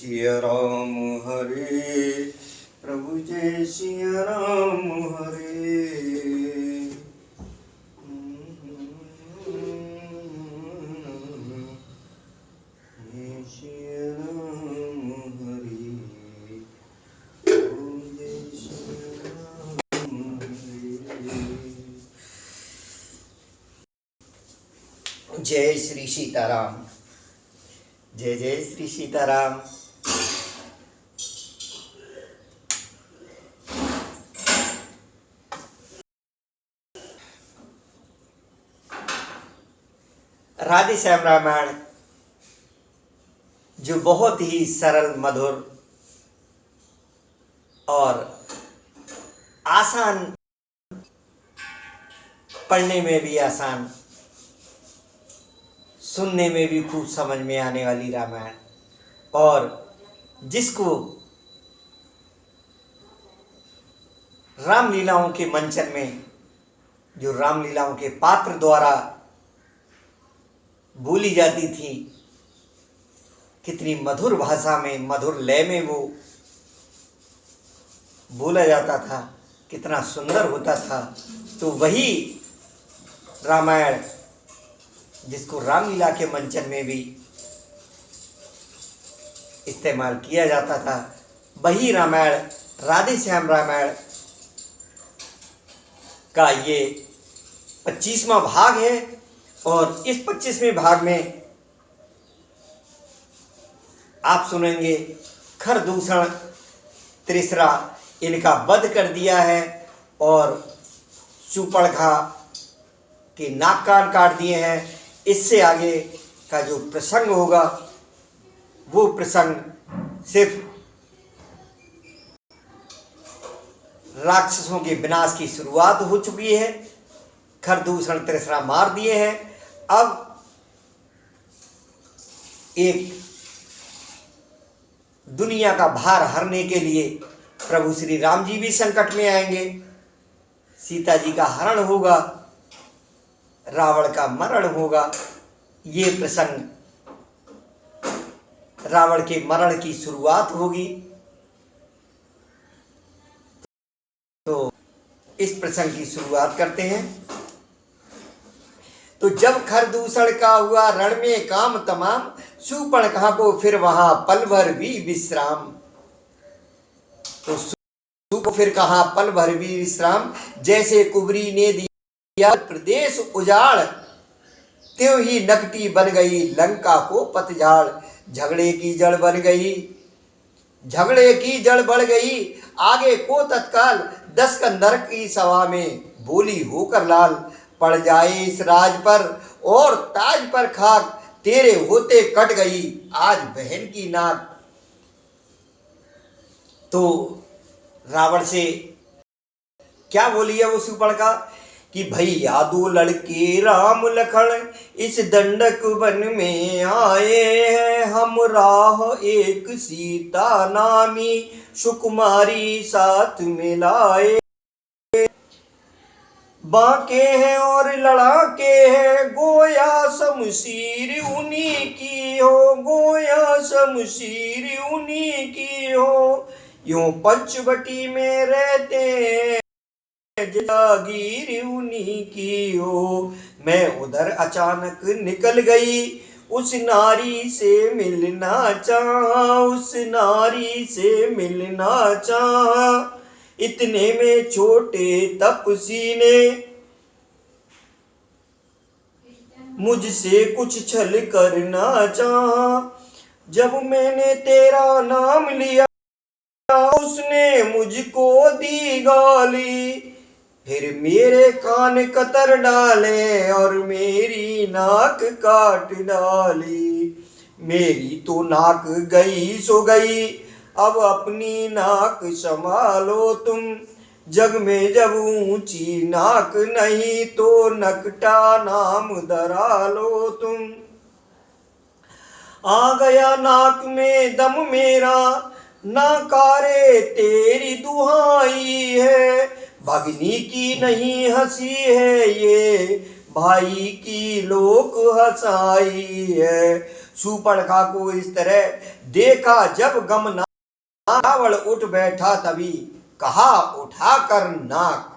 सिया राम हरे, प्रभु जय सिया राम हरे। जय सिया राम हरे, प्रभु जय सिया राम हरे। जय श्री सीताराम। जय जय श्री सीताराम। राधे श्याम रामायण जो बहुत ही सरल, मधुर और आसान, पढ़ने में भी आसान, सुनने में भी खूब समझ में आने वाली रामायण, और जिसको रामलीलाओं के मंचन में, जो रामलीलाओं के पात्र द्वारा बोली जाती थी, कितनी मधुर भाषा में, मधुर लय में वो बोला जाता था, कितना सुंदर होता था। तो वही रामायण जिसको रामलीला के मंचन में भी इस्तेमाल किया जाता था, वही रामायण राधे श्याम रामायण का ये 25वां भाग है। और इस 25वें भाग में आप सुनेंगे खरदूषण त्रिसरा, इनका वध कर दिया है और शूर्पणखा के नाक कान काट दिए हैं। इससे आगे का जो प्रसंग होगा वो प्रसंग सिर्फ राक्षसों के विनाश की शुरुआत हो चुकी है। खरदूषण त्रिसरा मार दिए हैं। अब एक दुनिया का भार हरने के लिए प्रभु श्री राम जी भी संकट में आएंगे। सीता जी का हरण होगा, रावण का मरण होगा। ये प्रसंग रावण के मरण की शुरुआत होगी। तो इस प्रसंग की शुरुआत करते हैं। तो जब खरदूषण का हुआ रण में काम तमाम, शूर्पणखा को फिर वहां पल भर भी विश्राम। तो को फिर कहा पल भर भी विश्राम, जैसे कुबरी ने दिया प्रदेश उजाड़, त्यों ही नकटी बन गई लंका को पतझाड़। झगड़े की जड़ बन गई, झगड़े की जड़ बढ़ गई, आगे को तत्काल 10 कंधर की सभा में बोली होकर लाल। पड़ जाए इस राज पर और ताज पर खाक, तेरे होते कट गई आज बहन की नाक। तो रावण से क्या बोली है वो शूर्पणखा कि भैया 2 लड़के राम लखन इस दंडक वन में आए हैं। हम राह एक सीता नामी सुकुमारी साथ में लाए। बांके हैं और लड़ाके हैं, गोया शमशीर उन्हीं की हो, गोया शमशीर उन्हीं की हो। यूं पंचवटी में रहते हैं, जागीर उन्हीं की हो। मैं उधर अचानक निकल गई, उस नारी से मिलना चाहा, उस नारी से मिलना चाहा। इतने में छोटे तपसी ने मुझसे कुछ छल करना चाहा। जब मैंने तेरा नाम लिया उसने मुझको दी गाली। फिर मेरे कान कतर डाले और मेरी नाक काट डाली। मेरी तो नाक गई सो गई, अब अपनी नाक संभालो तुम। जग में जब ऊंची नाक नहीं तो नकटा नाम धरा लो तुम। आ गया नाक में दम मेरा, नाकारे तेरी दुहाई है। भगनी की नहीं हंसी है ये, भाई की लोक हंसाई है। शूर्पणखा को इस तरह देखा जब गमनाक, रावण उठ बैठा तभी कहा उठा कर नाक।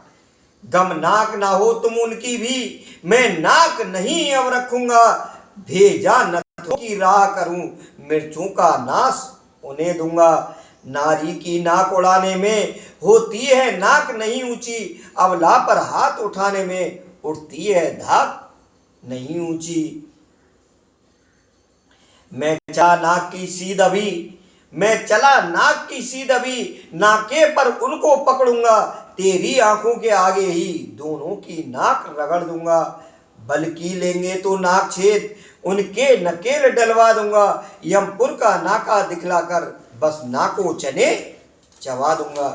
गमनाक ना हो तुम उनकी भी, मैं नाक नहीं अब रखूंगा। भेजा नथों की राह करूं, मिर्चों का नाश उन्हें दूंगा। नारी की नाक उड़ाने में होती है नाक नहीं ऊंची, अबला पर हाथ उठाने में उठती है धाक नहीं ऊंची। मैं चला नाक की सीध अभी, मैं चला नाक की सीध अभी, नाके पर उनको पकड़ूंगा। तेरी आंखों के आगे ही दोनों की नाक रगड़ दूंगा। बल्कि लेंगे तो नाक छेद, उनके नकेल डलवा दूंगा। यमपुर का नाका दिखलाकर बस नाको चने चबा दूंगा।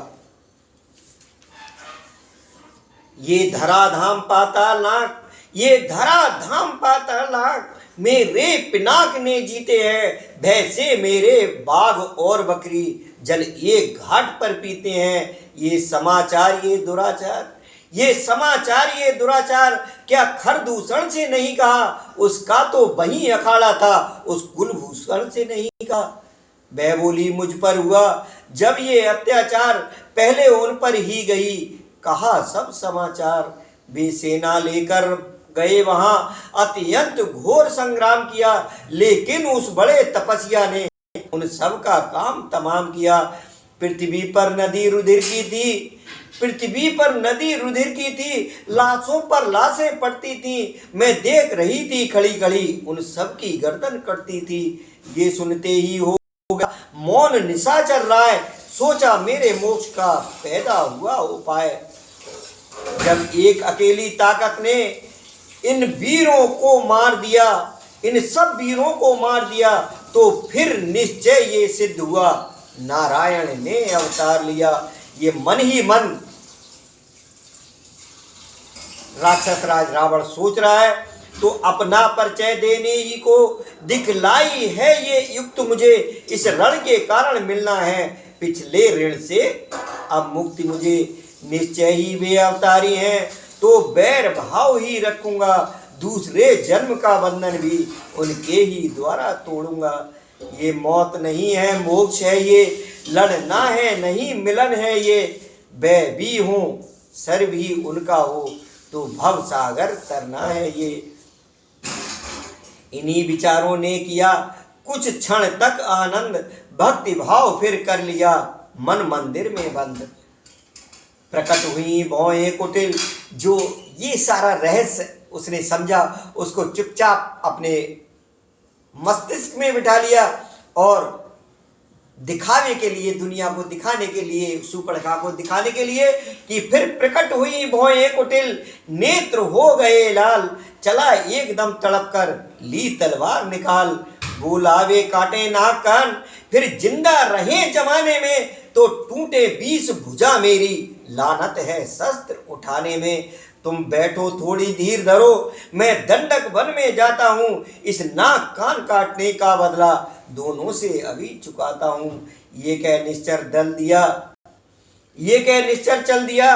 ये धराधाम पाताल नाक, ये धराधाम पाताल नाक, मेरे पिनाक ने जीते हैं। भैंसे मेरे बाघ और बकरी जल एक घाट पर पीते हैं। ये समाचार ये दुराचार, ये समाचार ये दुराचार, क्या खरदूषण से नहीं कहा, उसका तो वही अखाड़ा था, उस कुलभूषण से नहीं कहा। वह बोली मुझ पर हुआ जब ये अत्याचार, पहले उन पर ही गई कहा सब समाचार। वे सेना लेकर गए वहां, अत्यंत घोर संग्राम किया, लेकिन उस बड़े तपस्या ने उन सब का काम तमाम किया। पृथ्वी पर नदी रुधिर की थी, पृथ्वी पर नदी रुधिर की थी, लाशों पर लाशें पड़ती थी। मैं देख रही थी खड़ी खड़ी, उन सब की गर्दन कटती थी। ये सुनते ही होगा मौन निशाचर राय, सोचा मेरे मोक्ष का पैदा हुआ उपाय। जब एक अकेली ताकत ने इन वीरों को मार दिया, इन सब वीरों को मार दिया, तो फिर निश्चय ये सिद्ध हुआ नारायण ने अवतार लिया। ये मन ही मन राक्षस राज रावण सोच रहा है, तो अपना परिचय देने ही को दिखलाई है ये युक्त मुझे। इस रण के कारण मिलना है पिछले ऋण से अब मुक्ति मुझे। निश्चय ही वे अवतारी हैं, तो बैर भाव ही रखूंगा। दूसरे जन्म का बंधन भी उनके ही द्वारा तोड़ूंगा। ये मौत नहीं है मोक्ष है ये, लड़ना है नहीं मिलन है ये। बै भी हो सर भी उनका हो, तो भव सागर तरना है ये। इन्हीं विचारों ने किया कुछ क्षण तक आनंद, भक्ति भाव फिर कर लिया मन मंदिर में बंद। प्रकट हुई भौएं कुटिल, जो ये सारा रहस्य उसने समझा, उसको चुपचाप अपने मस्तिष्क में बिठा लिया और दिखावे के लिए, दुनिया को दिखाने के लिए, शूर्पणखा को दिखाने के लिए कि फिर प्रकट हुई भौएं कुटिल, नेत्र हो गए लाल। चला एकदम तड़प कर ली तलवार निकाल। बोलावे काटे नाक कान, फिर जिंदा रहे जमाने में, तो टूटे 20 भुजा मेरी, लानत है शस्त्र उठाने में। तुम बैठो थोड़ी धीर धरो, मैं दंडक वन में जाता हूँ। इस नाक कान काटने का बदला दोनों से अभी चुकाता हूँ। ये कह निश्चर दल दिया, ये कह निश्चर चल दिया।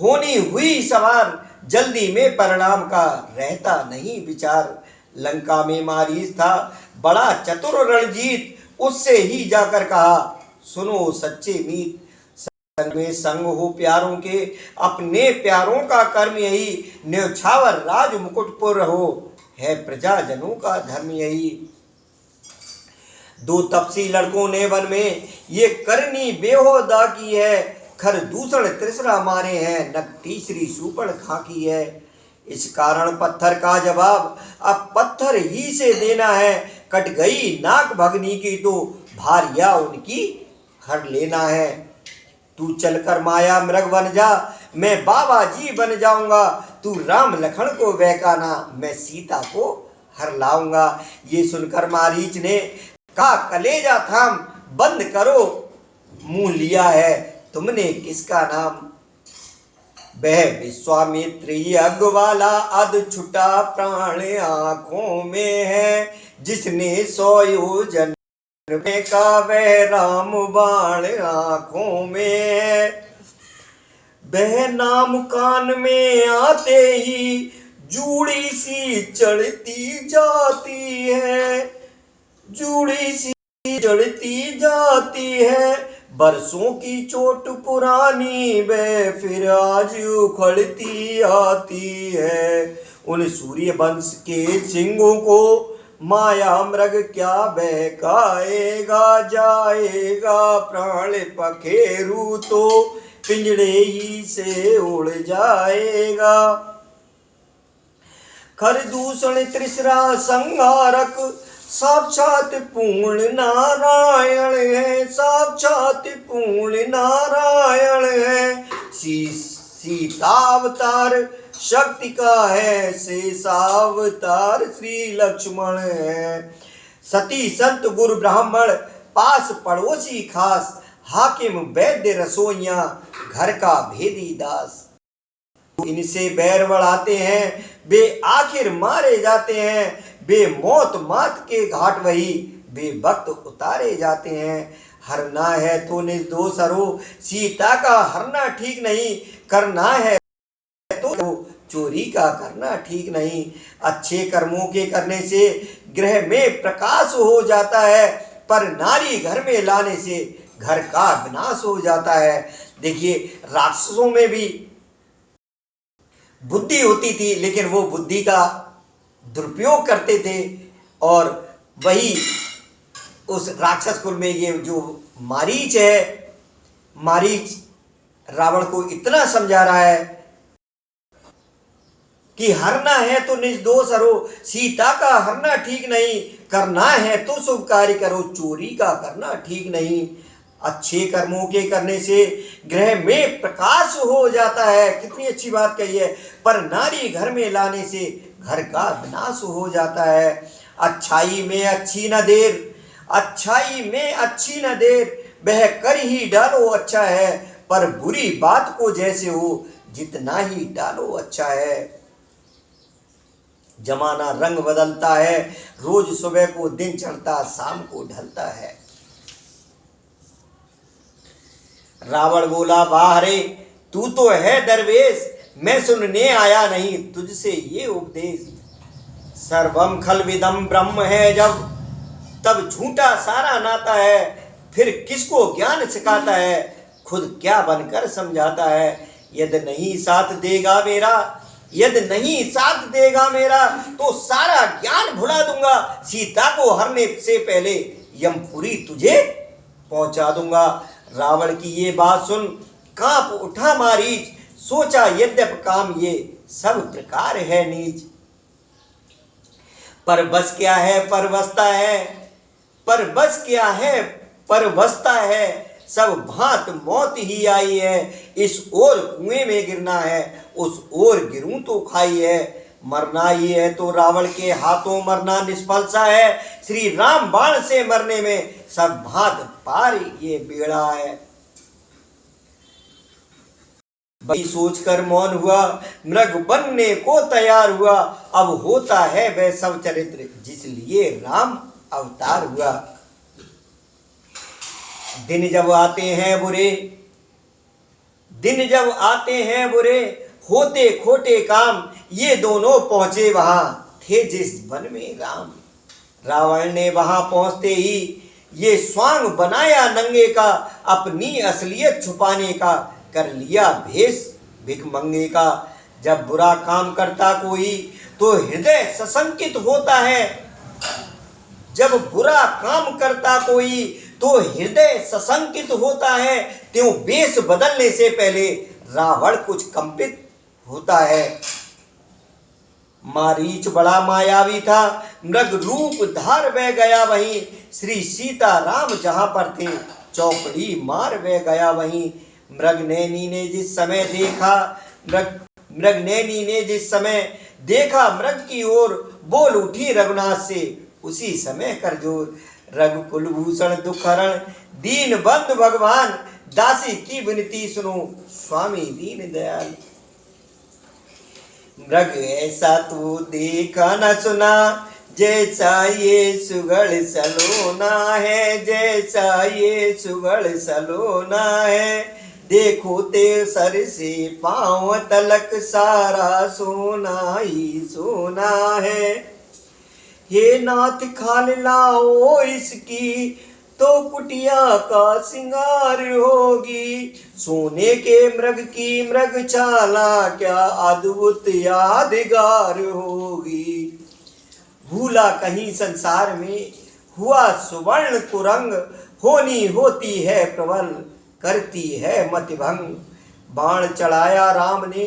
होनी हुई सवार, जल्दी में परिणाम का रहता नहीं विचार। लंका में मारीच था बड़ा चतुर रणजीत, उससे ही जाकर कहा सुनो सच्चे मीत। संग में संग हो प्यारों के, अपने प्यारों का कर्म यही। न्यौछावर राज मुकुटपुर रहो, है प्रजाजनों का धर्म यही। दो तपसी लड़कों ने वन में ये करनी बेहोदा की है। खरदूषण त्रिसरा मारे हैं, नक तीसरी शूर्पणखा की है। इस कारण पत्थर का जवाब अब पत्थर ही से देना है। कट गई नाक भगनी की, तो भारिया उनकी हर लेना है। तू चलकर माया मृग बन जा, मैं बाबा जी बन जाऊंगा। तू राम लखन को बहकाना, मैं सीता को हर लाऊंगा। ये सुनकर मारीच ने कहा कलेजा थाम, बंद करो मुंह लिया है तुमने किसका नाम। वह विश्वामित्र यज्ञ वाला अध छुटा प्राण आंखों में है। जिसने 100 योजन में का वह राम बाण आंखों में है। वह नाम कान में आते ही जूड़ी सी चढ़ती जाती है। जूड़ी सी जड़ती जाती है, बरसों की चोट पुरानी वे फिर आज उखड़ती आती है। उन सूर्य वंश के सिंहों को माया मृग क्या बहकाएगा, जाएगा प्राण पखेरु तो पिंजड़े ही से उड़ जाएगा। खरदूषण त्रिसरा संहारक साक्षात पूर्ण नारायण है, साक्षात पूर्ण नारायण है। सीतावतार शक्ति का है, शेषावतार श्री लक्ष्मण है। सती संत गुरु ब्राह्मण पास पड़ोसी खास, हाकिम वैद्य रसोइया घर का भेदी दास। इनसे बैर बढ़ाते हैं वे आखिर मारे जाते हैं, बे मौत मात के घाट वही बेवक्त उतारे जाते हैं। हरना है तो निर्दोष हरो, सीता का हरना ठीक नहीं, करना है तो चोरी का करना ठीक नहीं। अच्छे कर्मों के करने से गृह में प्रकाश हो जाता है, पर नारी घर में लाने से घर का विनाश हो जाता है। देखिए, राक्षसों में भी बुद्धि होती थी, लेकिन वो बुद्धि का दुरुपयोग करते थे, और वही उस राक्षस कुल में ये जो मारीच है, मारीच रावण को इतना समझा रहा है कि हरना है तो निर्दोष हरो, सीता का हरना ठीक नहीं, करना है तो शुभ कार्य करो, चोरी का करना ठीक नहीं। अच्छे कर्मों के करने से गृह में प्रकाश हो जाता है, कितनी अच्छी बात कही है, पर नारी घर में लाने से घर का विनाश हो जाता है। अच्छाई में अच्छी न देर, अच्छाई में अच्छी न देर, वह कर ही डालो अच्छा है, पर बुरी बात को जैसे हो जितना ही डालो अच्छा है। जमाना रंग बदलता है, रोज सुबह को दिन चढ़ता शाम को ढलता है। रावण बोला, वाह रे तू तो है दरवेश, मैं सुनने आया नहीं तुझसे ये उपदेश। सर्वम खलविदम ब्रह्म है जब, तब झूठा सारा नाता है, फिर किसको ज्ञान सिखाता है, खुद क्या बनकर समझाता है। यदि नहीं साथ देगा मेरा, यदि नहीं साथ देगा मेरा, तो सारा ज्ञान भुला दूंगा, सीता को हरने से पहले यमपुरी तुझे पहुंचा दूंगा। रावण की ये बात सुन कांप उठा मारीच, सोचा यद्यप काम ये सब प्रकार है नीच। पर बस क्या है परवसता है, पर बस क्या है परवसता है, सब भांत मौत ही आई है। इस ओर कुएं में गिरना है, उस ओर गिरूं तो खाई है। मरना ही है तो रावण के हाथों मरना निष्फल सा है, श्री राम बाण से मरने में सब भांत पार ये बेड़ा है। बड़ी सोचकर मौन हुआ, मृग बनने को तैयार हुआ, अब होता है वह सब चरित्र जिसलिए राम अवतार हुआ। दिन जब आते हैं बुरे, दिन जब आते हैं बुरे, होते खोटे काम, ये दोनों पहुंचे वहां थे जिस वन में राम। रावण ने वहां पहुंचते ही ये स्वांग बनाया नंगे का, अपनी असलियत छुपाने का कर लिया भेष भिखमंगे का। जब बुरा काम करता कोई तो हृदय सशंकित होता है, जब बुरा काम करता कोई तो हृदय सशंकित होता है, त्यों वेश बदलने से पहले रावण कुछ कंपित होता है। मारीच बड़ा मायावी था, मृग रूप धार बह गया वहीं, श्री सीता राम जहां पर थे चौकड़ी मार बह गया वहीं। मृगनैनी ने जिस समय देखा, मृगनैनी ने जिस समय देखा मृग की ओर, बोल उठी रघुनाथ से उसी समय कर जोर। रघुकुल भूषण दुखहरण दीन बंधु भगवान, दासी की विनती सुनो स्वामी दीन दयाल। मृग ऐसा तू देखा न सुना, जैसा ये सुगढ़ सलोना है, जैसा ये सुगढ़ सलोना है। देखो ते सर से पांव तलक सारा सोना ही सोना है। हे नाथ खाल लाओ इसकी, तो कुटिया का सिंगार होगी। सोने के मृग की मृग चाला, क्या अद्भुत यादगार होगी। भूला कहीं संसार में हुआ सुवर्ण कुरंग, होनी होती है प्रबल, करती है मति भंग। बाण चढ़ाया राम ने,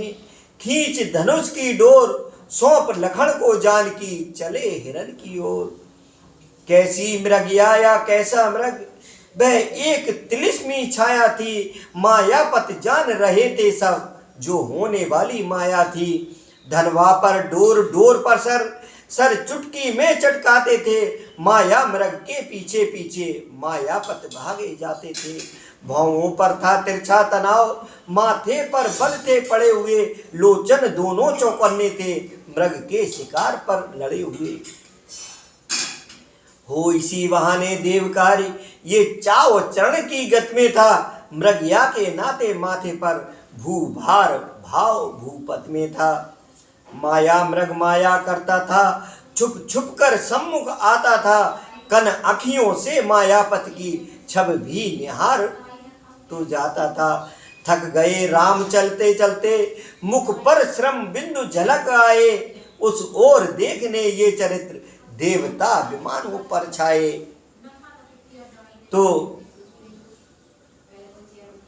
खींच धनुष की डोर, सौंप लखन को जानकी, चले हिरण की ओर। कैसी मृगया या कैसा मृग, वह एक तिलिस्मी छाया थी। मायापत जान रहे थे सब, जो होने वाली माया थी। धनवा पर डोर, डोर पर सर, सर चुटकी में चटकाते थे। माया मृग के पीछे पीछे मायापत भागे जाते थे। भौंवों पर था तिरछा तनाव, माथे पर बल थे पड़े हुए। लोचन दोनों चौकन्ने थे, मृग के शिकार पर लड़े हुए। हो इसी बहाने देवकारी, ये चाव चरण की गत में था। मृगया के नाते माथे पर भूभार भाव भूपत में था। माया मृग माया करता था, छुप छुप कर सम्मुख आता था। कन अखियों से मायापत की छब भी निहार तो जाता था। थक गए राम चलते चलते, मुख पर श्रम बिंदु झलक आए। उस ओर देखने ये चरित्र, देवता विमानों पर छाए। तो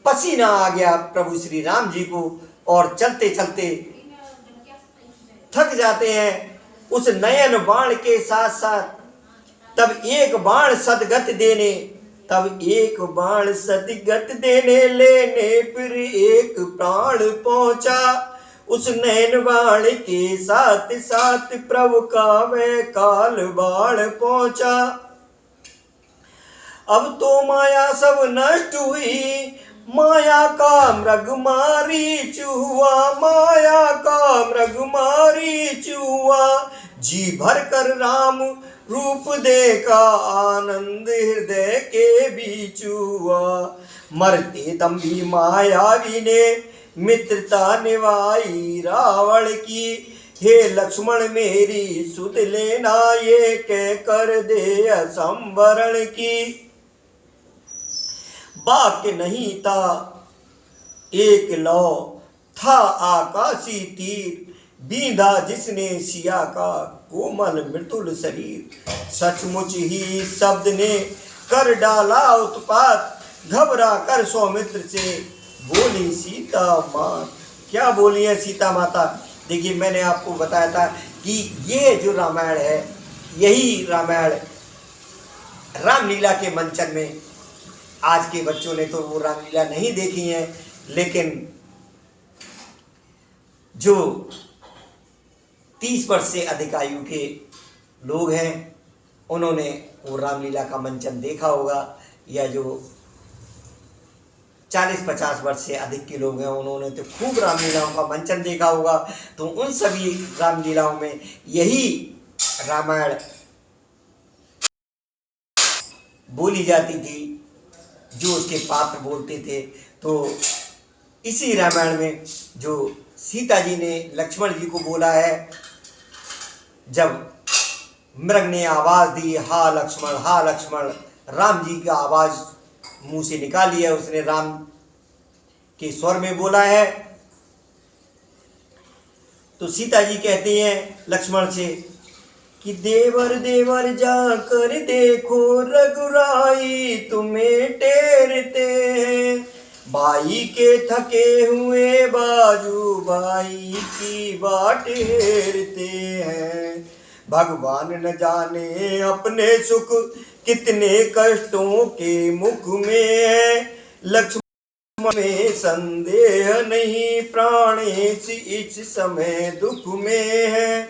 पसीना आ गया प्रभु श्री राम जी को, और चलते चलते थक जाते हैं। उस नयन बाण के साथ साथ तब एक बाण सदगत देने, तब एक बाण सदगत देने लेने, फिर एक प्राण पहुंचा। उस नयन बाण के साथ साथ प्रभु का वह काल बाण पहुंचा। अब तो माया सब नष्ट हुई, माया का मृग मारीच हुआ। माया का मृग मारीच हुआ। जी भर कर राम रूप देखा, आनंद हृदय के बीच हुआ। मरते दम भी मायावी ने, मित्रता निभाई रावण की। हे लक्ष्मण मेरी सुध लेना, ये कह कर दे असंवरण की। वाक्य नहीं था एक लौ, था आकाशी तीर। बींधा जिसने सिया का कोमल मृदुल शरीर। सचमुच ही शब्द ने कर डाला उत्पात, घबरा कर सौमित्र से बोली सीता माँ। क्या बोली है सीता माता? देखिए, मैंने आपको बताया था कि ये जो रामायण है, यही रामायण रामलीला के मंचन में, आज के बच्चों ने तो वो रामलीला नहीं देखी है, लेकिन जो 30 वर्ष से अधिक आयु के लोग हैं, उन्होंने वो रामलीला का मंचन देखा होगा। या जो 40-50 वर्ष से अधिक के लोग हैं, उन्होंने तो खूब रामलीलाओं का मंचन देखा होगा। तो उन सभी रामलीलाओं में यही रामायण बोली जाती थी, जो उसके पात्र बोलते थे। तो इसी रामायण में जो सीता जी ने लक्ष्मण जी को बोला है, जब मृग ने आवाज दी, हा लक्ष्मण, हा लक्ष्मण, राम जी का आवाज मुंह से निकाली है, उसने राम के स्वर में बोला है। तो सीता जी कहती हैं लक्ष्मण से कि देवर देवर जाकर देखो, रघुराई तुम्हें टेरते हैं। भाई के थके हुए बाजू भाई की बाट हेरते हैं। भगवान न जाने अपने सुख, कितने कष्टों के मुख में है। लक्ष्मण में संदेह नहीं, प्राणेश इस समय दुख में है।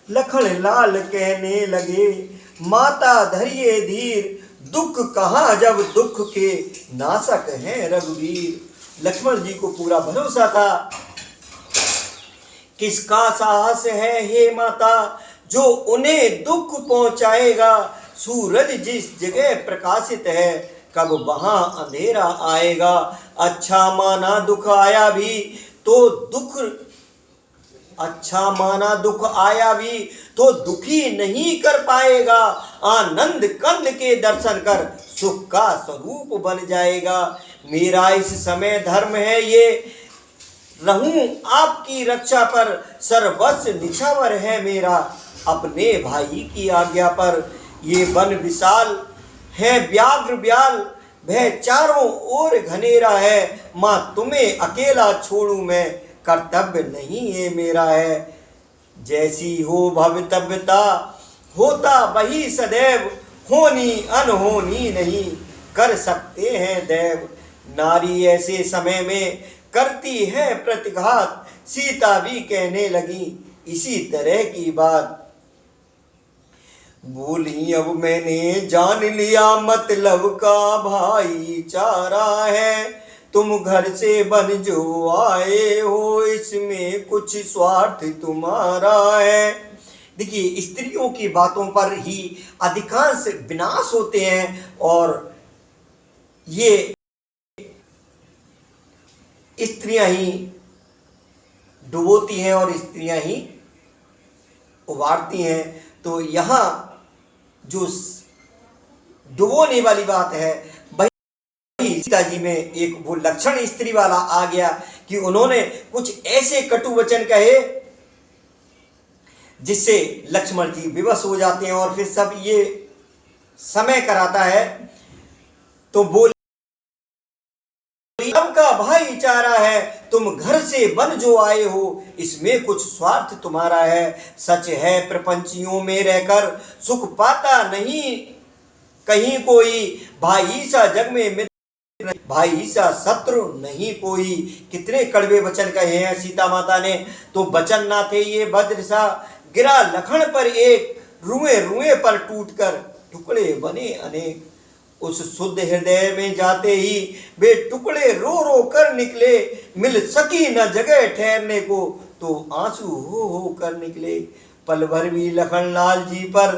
लखन लाल कहने लगे, माता धरिए धीर, दुख कहाँ जब दुख के नाशक हैं रघुवीर। लक्ष्मण जी को पूरा भरोसा था, किसका साहस है हे माता, जो उन्हें दुख पहुंचाएगा। सूरज जिस जगह प्रकाशित है, कब वहां अंधेरा आएगा। अच्छा माना दुख आया भी तो दुख, अच्छा माना दुख आया भी तो दुखी नहीं कर पाएगा। आनंद कंद के दर्शन कर सुख का स्वरूप बन जाएगा। मेरा इस समय धर्म है ये, रहूं आपकी रक्षा पर, सर्वस्व निछावर है मेरा अपने भाई की आज्ञा पर। ये वन विशाल है व्याघ्र ब्याल, वह चारों ओर घनेरा है। माँ तुम्हें अकेला छोड़ूं मैं, कर्तव्य नहीं ये मेरा है। जैसी हो भवितव्यता होता वही सदैव, होनी अनहोनी नहीं कर सकते हैं दैव। नारी ऐसे समय में करती है प्रतिघात, सीता भी कहने लगी इसी तरह की बात। बोली अब मैंने जान लिया मतलब का भाईचारा है, तुम घर से बन जो आए हो इसमें कुछ स्वार्थ तुम्हारा है। देखिए, स्त्रियों की बातों पर ही अधिकांश विनाश होते हैं और ये स्त्रियां ही डुबोती हैं और स्त्रियां ही उबारती हैं। तो यहाँ जो डुबोने वाली बात है वही सीता जी में एक वो लक्षण स्त्री वाला आ गया कि उन्होंने कुछ ऐसे कटु वचन कहे जिससे लक्ष्मण जी विवश हो जाते हैं और फिर सब ये समय कराता है। तो बोल का भाईचारा है, तुम घर से बन जो आए हो इसमें कुछ स्वार्थ तुम्हारा है। सच है प्रपंचियों में रहकर सुख पाता नहीं कहीं कोई, भाई सा जग में मित्र भाई सा शत्रु नहीं कोई। कितने कड़वे वचन कहे हैं सीता माता ने। तो वचन ना थे ये वज्र सा, गिरा लखन पर एक, रुए रुए पर टूटकर टुकड़े बने अनेक। उस शुद्ध हृदय में जाते ही वे टुकड़े रो रो कर निकले, मिल सकी न जगह ठहरने को तो आंसू हो कर निकले। पल भर भी लखन लाल जी पर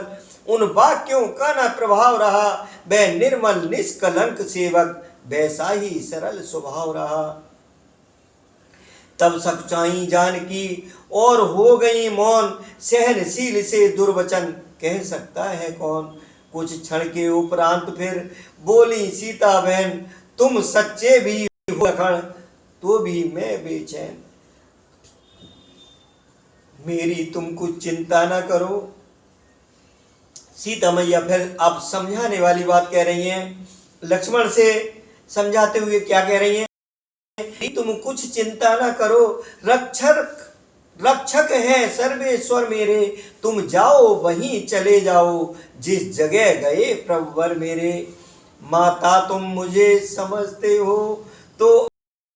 उन वाक्यों का न प्रभाव रहा, वह निर्मल निष्कलंक सेवक वैसा ही सरल स्वभाव रहा। तब सच्चाई जानकी और हो गई मौन, सहनशील से दुर्वचन कह सकता है कौन। कुछ क्षण के उपरांत फिर बोली सीता बहन, तुम सच्चे भी हो लखन तो भी मैं बेचैन, मेरी तुम कुछ चिंता ना करो। सीता मैया फिर अब समझाने वाली बात कह रही हैं, लक्ष्मण से समझाते हुए क्या कह रही हैं, तुम कुछ चिंता ना करो, रक्षक है सर्वेश्वर मेरे, तुम जाओ वहीं चले जाओ जिस जगह गए प्रभुवर मेरे। माता तुम मुझे समझते हो तो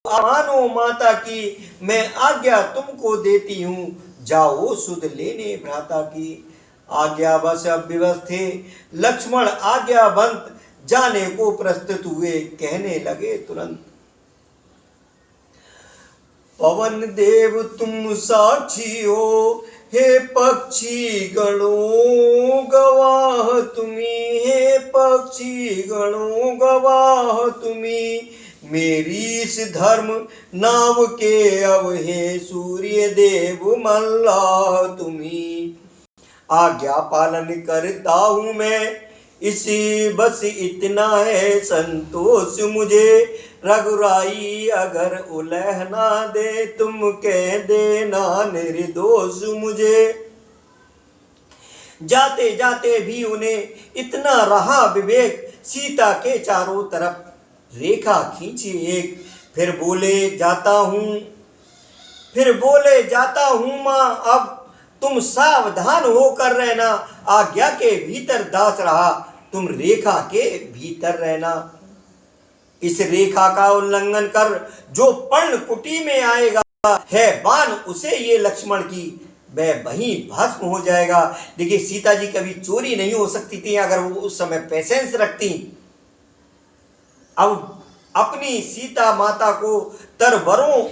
मानो माता की, मैं आज्ञा तुमको देती हूँ, जाओ सुध लेने भ्राता की। आज्ञा बस अब विवश थे लक्ष्मण आज्ञावंत, जाने को प्रस्तुत हुए कहने लगे तुरंत। पवन देव तुम साक्षी हो, हे पक्षी गणों गवाह तुम्ही, हे पक्षी गणों गवाह तुम्ही, मेरी इस धर्म नाव के अब हे सूर्य देव मल्लाह तुम्ही। आज्ञा पालन करता हूँ मैं, इसी बस इतना है संतोष मुझे। रघुराई अगर उलह ना दे, तुम कह देना निर्दोष मुझे। जाते जाते भी उन्हें इतना रहा विवेक, सीता के चारों तरफ रेखा खींची एक। फिर बोले जाता हूँ माँ, अब तुम सावधान होकर रहना, आज्ञा के भीतर दास रहा, तुम रेखा के भीतर रहना। इस रेखा का उल्लंघन कर जो पर्ण कुटी में आएगा है बाण उसे ये लक्ष्मण की, वह वहीं भस्म हो जाएगा। देखिए, सीता जी कभी चोरी नहीं हो सकती थी अगर वो उस समय पेशेंस रखती। अब अपनी सीता माता को तरबरों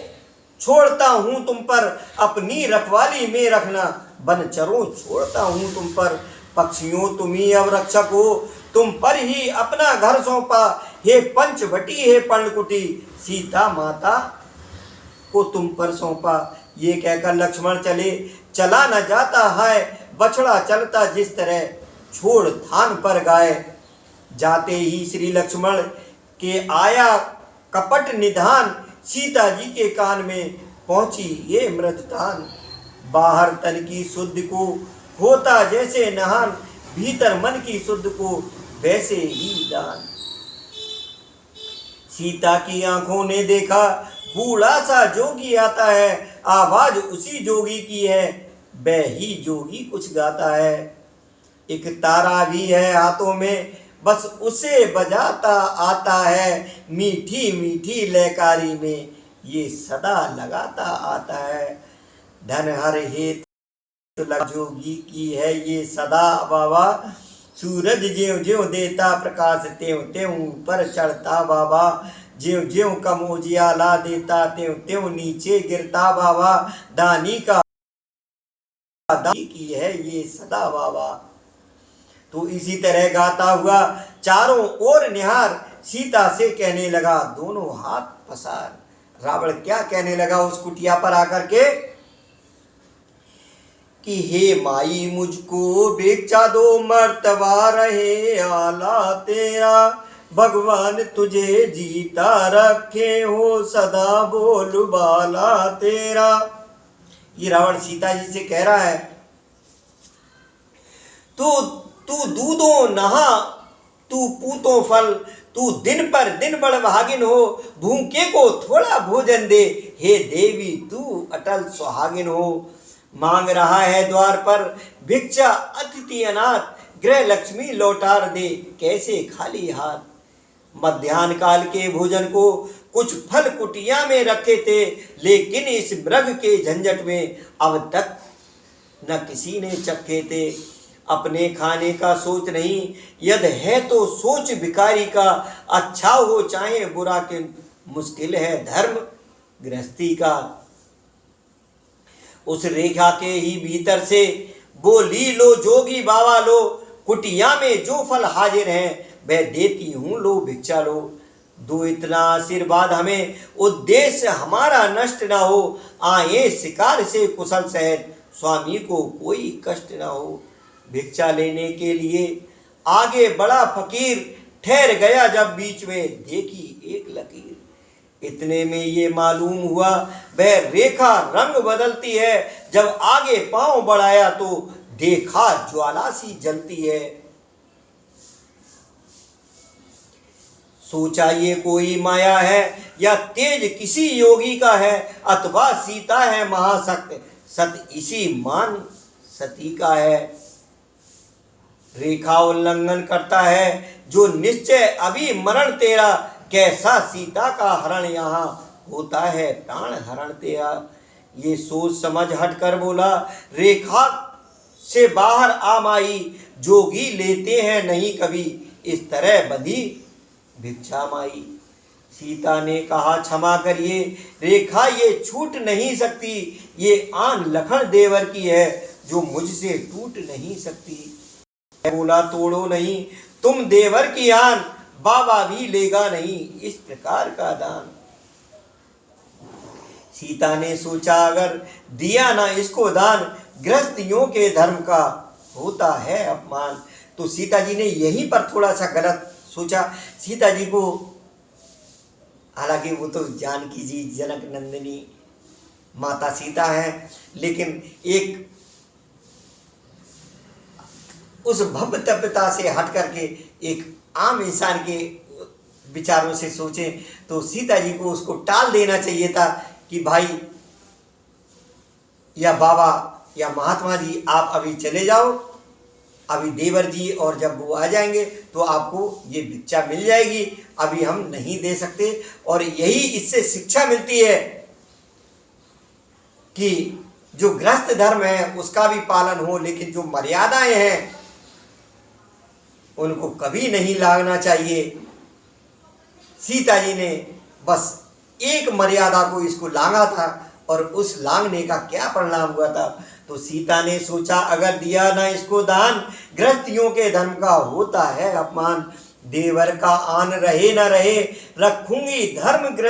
छोड़ता हूं तुम पर, अपनी रखवाली में रखना, बनचरों छोड़ता हूं तुम पर। पक्षियों तुम्ही अब रक्षक हो, तुम पर ही अपना घर सौंपा, हे पंचवटी हे पर्णकुटी, सीता माता को तुम पर सौंपा। ये कहकर लक्ष्मण चला न जाता है, बछड़ा चलता जिस तरह छोड़ थान पर गाय। जाते ही श्री लक्ष्मण के आया कपट निधान, सीता जी के कान में पहुंची ये मृतदान। बाहर तन की शुद्ध को होता जैसे नहान, भीतर मन की शुद्ध को वैसे ही दान। सीता की आंखों ने देखा बूढ़ा सा जोगी आता है, आवाज उसी जोगी की है, वह ही जोगी कुछ गाता है। एक तारा भी है हाथों में, बस उसे बजाता आता है, मीठी मीठी लयकारी में ये सदा लगाता आता है। धन हर हेतु जोगी की है ये सदा बाबा, सूरज ज्यों ज्यों देता प्रकाश त्यों त्यों ऊपर चढ़ता बाबा, ज्यों ज्यों कम उजियाला देता त्यों त्यों नीचे गिरता बाबा, दानी का दानी की है ये सदा बाबा। तो इसी तरह गाता हुआ चारों ओर निहार, सीता से कहने लगा दोनों हाथ पसार। रावण क्या कहने लगा उस कुटिया पर आकर के कि हे माई मुझको भिक्षा दो, मर्तबा रहे आला तेरा, भगवान तुझे जीता रखे हो सदा बोल बाला तेरा। ये रावण सीता जी से कह रहा है तू दूधों नहा, तू पूतों फल, तू दिन पर दिन बड़ भागिन हो, भूखे को थोड़ा भोजन दे, हे देवी तू अटल सुहागिन हो। मांग रहा है द्वार पर भिक्षा अतिथि अनाथ, गृह लक्ष्मी लौटार दे कैसे खाली हाथ। मध्याह्न काल के भोजन को कुछ फल कुटिया में रखे थे, लेकिन इस मृग के झंझट में अब तक न किसी ने चखे थे। अपने खाने का सोच नहीं, यद है तो सोच भिखारी का, अच्छा हो चाहे बुरा के मुश्किल है धर्म गृहस्थी का। उस रेखा के ही भीतर से बोली लो जोगी बाबा लो, कुटिया में जो फल हाजिर हैं वह देती हूँ लो भिक्षा लो। दो इतना आशीर्वाद हमें, उद्देश्य हमारा नष्ट ना हो, आए शिकार से कुशल सहित, स्वामी को कोई कष्ट ना हो। भिक्षा लेने के लिए आगे बड़ा फकीर, ठहर गया जब बीच में देखी एक लकीर। इतने में ये मालूम हुआ वह रेखा रंग बदलती है, जब आगे पांव बढ़ाया तो देखा ज्वाला सी जलती है। सोचा ये कोई माया है या तेज किसी योगी का है, अथवा सीता है महाशक्त, सत इसी मान सती का है। रेखा उल्लंघन करता है जो निश्चय अभी मरण तेरा, कैसा सीता का हरण यहाँ होता है प्राण हरण तेरा। ये सोच समझ हटकर बोला रेखा से बाहर आ माई, जोगी लेते हैं नहीं कभी इस तरह बंधी भिक्षा माई। सीता ने कहा क्षमा करिए रेखा ये छूट नहीं सकती, ये आन लखन देवर की है जो मुझसे टूट नहीं सकती। बोला तोड़ो नहीं तुम देवर की आन, बाबा भी लेगा नहीं इस प्रकार का दान। सीता ने सोचा अगर दिया ना इसको दान, गृहस्थियों के धर्म का होता है अपमान। तो सीता जी ने यहीं पर थोड़ा सा गलत सोचा। सीता जी को, हालांकि वो तो जानकी जी जनक नंदिनी माता सीता है, लेकिन एक उस भव्य तप्यता से हट करके एक आम इंसान के विचारों से सोचे तो सीता जी को उसको टाल देना चाहिए था कि भाई या बाबा या महात्मा जी आप अभी चले जाओ, अभी देवर जी और जब वो आ जाएंगे तो आपको ये भिक्षा मिल जाएगी, अभी हम नहीं दे सकते। और यही इससे शिक्षा मिलती है कि जो गृहस्थ धर्म है उसका भी पालन हो, लेकिन जो मर्यादाएं हैं उनको कभी नहीं लागना चाहिए। सीता जी ने बस एक मर्यादा को इसको लांगा था और उस लांगने का क्या परिणाम हुआ था। तो सीता ने सोचा अगर दिया ना इसको दान, गृहस्थियों के धर्म का होता है अपमान। देवर का आन रहे न रहे, रखूंगी धर्म गृहस्थ